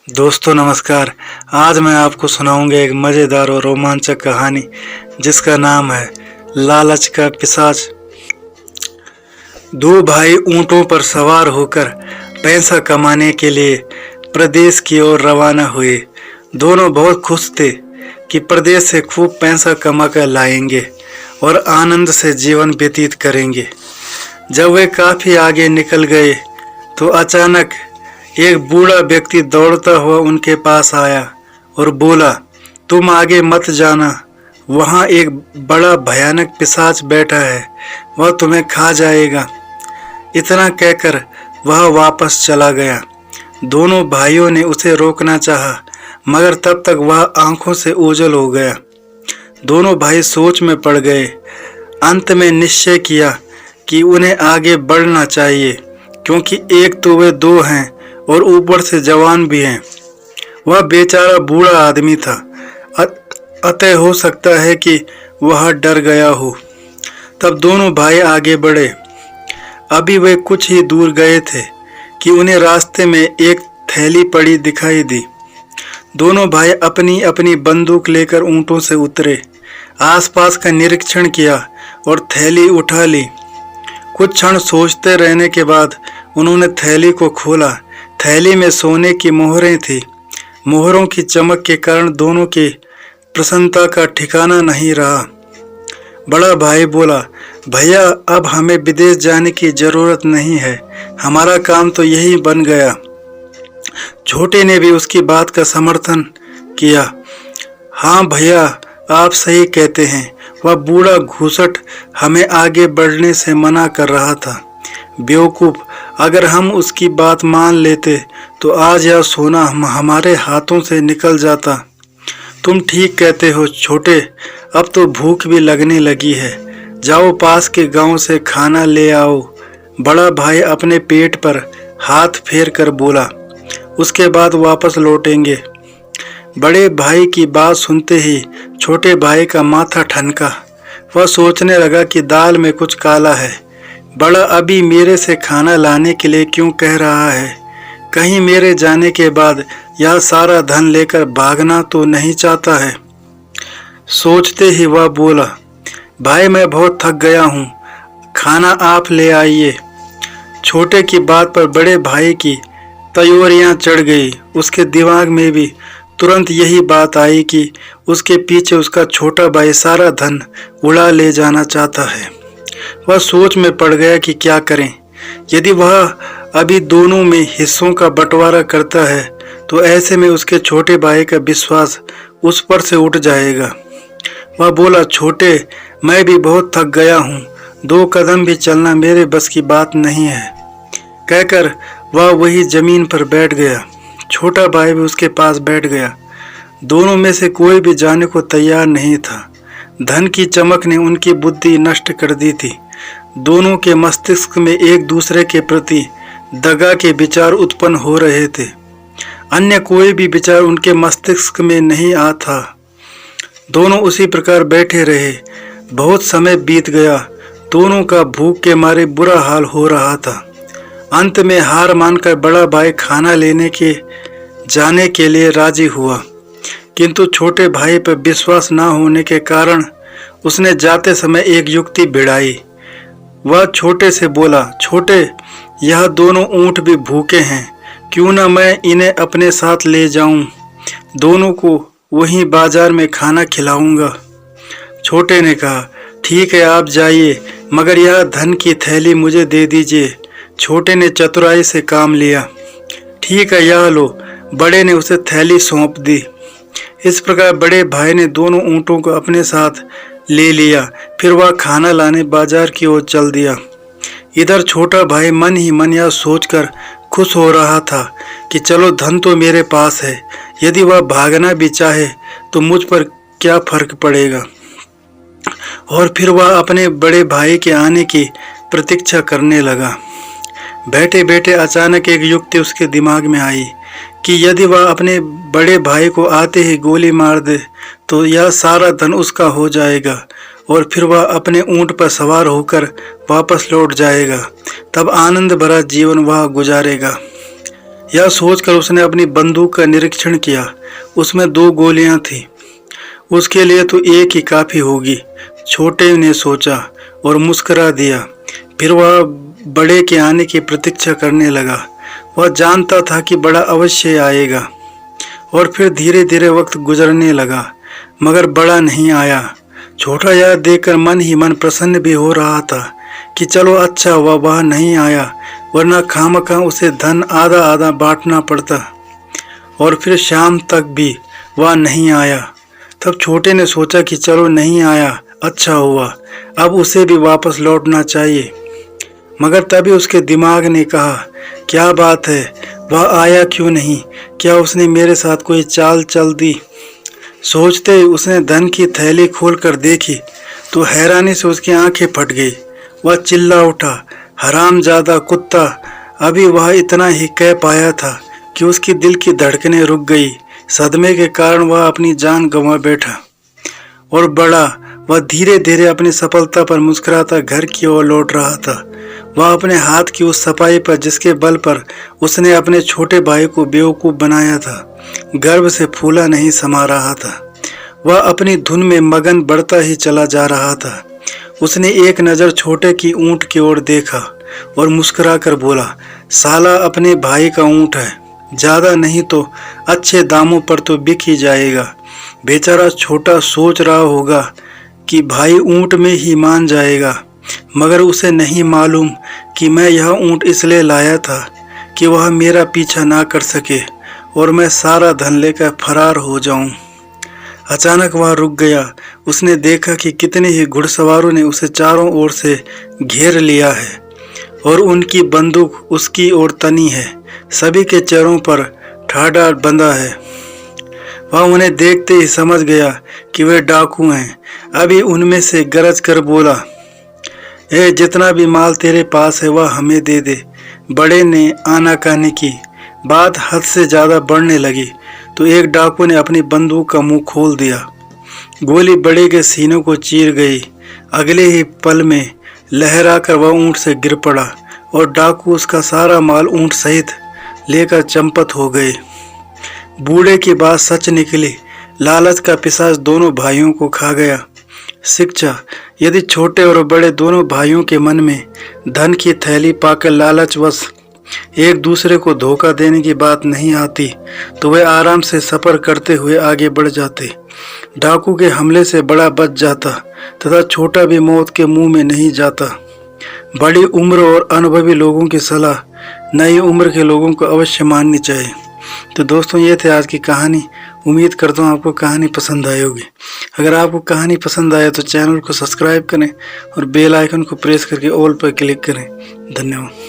दोस्तों नमस्कार। आज मैं आपको सुनाऊंगा एक मज़ेदार और रोमांचक कहानी जिसका नाम है लालच का पिशाच। दो भाई ऊंटों पर सवार होकर पैसा कमाने के लिए प्रदेश की ओर रवाना हुए। दोनों बहुत खुश थे कि प्रदेश से खूब पैसा कमा कर लाएंगे और आनंद से जीवन व्यतीत करेंगे। जब वे काफ़ी आगे निकल गए तो अचानक एक बूढ़ा व्यक्ति दौड़ता हुआ उनके पास आया और बोला, तुम आगे मत जाना, वहाँ एक बड़ा भयानक पिशाच बैठा है, वह तुम्हें खा जाएगा। इतना कहकर वह वापस चला गया। दोनों भाइयों ने उसे रोकना चाहा, मगर तब तक वह आंखों से ओझल हो गया। दोनों भाई सोच में पड़ गए। अंत में निश्चय किया कि उन्हें आगे बढ़ना चाहिए, क्योंकि एक तो वे दो हैं और ऊपर से जवान भी हैं। वह बेचारा बूढ़ा आदमी था, अतः हो सकता है कि वह डर गया हो। तब दोनों भाई आगे बढ़े। अभी वे कुछ ही दूर गए थे कि उन्हें रास्ते में एक थैली पड़ी दिखाई दी। दोनों भाई अपनी अपनी बंदूक लेकर ऊंटों से उतरे, आसपास का निरीक्षण किया और थैली उठा ली। कुछ क्षण सोचते रहने के बाद उन्होंने थैली को खोला। थैली में सोने की मोहरें थी। मोहरों की चमक के कारण दोनों की प्रसन्नता का ठिकाना नहीं रहा। बड़ा भाई बोला, भैया अब हमें विदेश जाने की जरूरत नहीं है, हमारा काम तो यही बन गया। छोटे ने भी उसकी बात का समर्थन किया। हाँ भैया, आप सही कहते हैं, वह बूढ़ा घूसट हमें आगे बढ़ने से मना कर रहा था। बेवकूफ, अगर हम उसकी बात मान लेते तो आज यह सोना हमारे हाथों से निकल जाता। तुम ठीक कहते हो छोटे, अब तो भूख भी लगने लगी है, जाओ पास के गांव से खाना ले आओ। बड़ा भाई अपने पेट पर हाथ फेर कर बोला, उसके बाद वापस लौटेंगे। बड़े भाई की बात सुनते ही छोटे भाई का माथा ठनका। वह सोचने लगा कि दाल में कुछ काला है। बड़ा अभी मेरे से खाना लाने के लिए क्यों कह रहा है? कहीं मेरे जाने के बाद यह सारा धन लेकर भागना तो नहीं चाहता है। सोचते ही वह बोला, भाई मैं बहुत थक गया हूँ, खाना आप ले आइए। छोटे की बात पर बड़े भाई की तैयारियां चढ़ गई। उसके दिमाग में भी तुरंत यही बात आई कि उसके पीछे उसका छोटा भाई सारा धन उड़ा ले जाना चाहता है। वह सोच में पड़ गया कि क्या करें। यदि वह अभी दोनों में हिस्सों का बंटवारा करता है तो ऐसे में उसके छोटे भाई का विश्वास उस पर से उठ जाएगा। वह बोला, छोटे मैं भी बहुत थक गया हूँ, 2 कदम भी चलना मेरे बस की बात नहीं है। कहकर वह वही जमीन पर बैठ गया। छोटा भाई भी उसके पास बैठ गया। दोनों में से कोई भी जाने को तैयार नहीं था। धन की चमक ने उनकी बुद्धि नष्ट कर दी थी। दोनों के मस्तिष्क में एक दूसरे के प्रति दगा के विचार उत्पन्न हो रहे थे। अन्य कोई भी विचार उनके मस्तिष्क में नहीं आ था। दोनों उसी प्रकार बैठे रहे। बहुत समय बीत गया। दोनों का भूख के मारे बुरा हाल हो रहा था। अंत में हार मानकर बड़ा भाई खाना लेने के जाने के लिए राजी हुआ, किंतु छोटे भाई पर विश्वास न होने के कारण उसने जाते समय एक युक्ति भिड़ाई। वह छोटे से बोला, छोटे यह दोनों ऊंट भी भूखे हैं, क्यों न मैं इन्हें अपने साथ ले जाऊं, दोनों को वहीं बाजार में खाना खिलाऊंगा। छोटे ने कहा, ठीक है आप जाइए, मगर यह धन की थैली मुझे दे दीजिए। छोटे ने चतुराई से काम लिया। ठीक है यह लो। बड़े ने उसे थैली सौंप दी। इस प्रकार बड़े भाई ने दोनों ऊंटों को अपने साथ ले लिया। फिर वह खाना लाने बाजार की ओर चल दिया। इधर छोटा भाई मन ही मन यह सोचकर खुश हो रहा था कि चलो धन तो मेरे पास है, यदि वह भागना भी चाहे तो मुझ पर क्या फर्क पड़ेगा। और फिर वह अपने बड़े भाई के आने की प्रतीक्षा करने लगा। बैठे बैठे अचानक एक युक्ति उसके दिमाग में आई कि यदि वह अपने बड़े भाई को आते ही गोली मार दे तो यह सारा धन उसका हो जाएगा और फिर वह अपने ऊंट पर सवार होकर वापस लौट जाएगा। तब आनंद भरा जीवन वह गुजारेगा। यह सोचकर उसने अपनी बंदूक का निरीक्षण किया। उसमें 2 गोलियां थी। उसके लिए तो एक ही काफी होगी, छोटे ने सोचा और मुस्कुरा दिया। फिर वह बड़े के आने की प्रतीक्षा करने लगा। वह जानता था कि बड़ा अवश्य आएगा। और फिर धीरे धीरे वक्त गुजरने लगा, मगर बड़ा नहीं आया। छोटा यह देखकर मन ही मन प्रसन्न भी हो रहा था कि चलो अच्छा हुआ वह नहीं आया, वरना खामखा उसे धन आधा आधा बांटना पड़ता। और फिर शाम तक भी वह नहीं आया। तब छोटे ने सोचा कि चलो नहीं आया, अच्छा हुआ, अब उसे भी वापस लौटना चाहिए। मगर तभी उसके दिमाग ने कहा, क्या बात है, वह आया क्यों नहीं? क्या उसने मेरे साथ कोई चाल चल दी? सोचते ही उसने धन की थैली खोलकर देखी तो हैरानी से उसकी आंखें फट गई। वह चिल्ला उठा, हरामजादा कुत्ता! अभी वह इतना ही कह पाया था कि उसकी दिल की धड़कनें रुक गई। सदमे के कारण वह अपनी जान गंवा बैठा। और बड़ा वह धीरे धीरे अपनी सफलता पर मुस्कुराता घर की ओर लौट रहा था। वह अपने हाथ की उस सफाई पर जिसके बल पर उसने अपने छोटे भाई को बेवकूफ बनाया था, गर्व से फूला नहीं समा रहा था। वह अपनी धुन में मगन बढ़ता ही चला जा रहा था। उसने एक नज़र छोटे की ऊँट की ओर देखा और मुस्कुराकर बोला, साला अपने भाई का ऊँट है, ज़्यादा नहीं तो अच्छे दामों पर तो बिक ही जाएगा। बेचारा छोटा सोच रहा होगा कि भाई ऊँट में ही मान जाएगा, मगर उसे नहीं मालूम कि मैं यह ऊँट इसलिए लाया था कि वह मेरा पीछा ना कर सके और मैं सारा धन लेकर फरार हो जाऊं। अचानक वह रुक गया। उसने देखा कि कितने ही घुड़सवारों ने उसे चारों ओर से घेर लिया है और उनकी बंदूक उसकी ओर तनी है। सभी के चेहरों पर ठाडा बंधा है। वह उन्हें देखते ही समझ गया कि वे डाकू हैं। अभी उनमें से गरज कर बोला, ए, जितना भी माल तेरे पास है वह हमें दे दे। बड़े ने आनाकानी की। बात हद से ज़्यादा बढ़ने लगी तो एक डाकू ने अपनी बंदूक का मुंह खोल दिया। गोली बड़े के सीनों को चीर गई। अगले ही पल में लहराकर वह ऊँट से गिर पड़ा और डाकू उसका सारा माल ऊँट सहित लेकर चंपत हो गए। बूढ़े की बात सच निकली। लालच का पिशाच दोनों भाइयों को खा गया। शिक्षा, यदि छोटे और बड़े दोनों भाइयों के मन में धन की थैली पाकर लालचवश एक दूसरे को धोखा देने की बात नहीं आती तो वे आराम से सफर करते हुए आगे बढ़ जाते। डाकू के हमले से बड़ा बच जाता तथा छोटा भी मौत के मुंह में नहीं जाता। बड़ी उम्र और अनुभवी लोगों की सलाह नई उम्र के लोगों को अवश्य माननी चाहिए। तो दोस्तों, ये थे आज की कहानी। उम्मीद करता हूँ आपको कहानी पसंद आई होगी। अगर आपको कहानी पसंद आए तो चैनल को सब्सक्राइब करें और बेल आइकन को प्रेस करके ऑल पर क्लिक करें। धन्यवाद।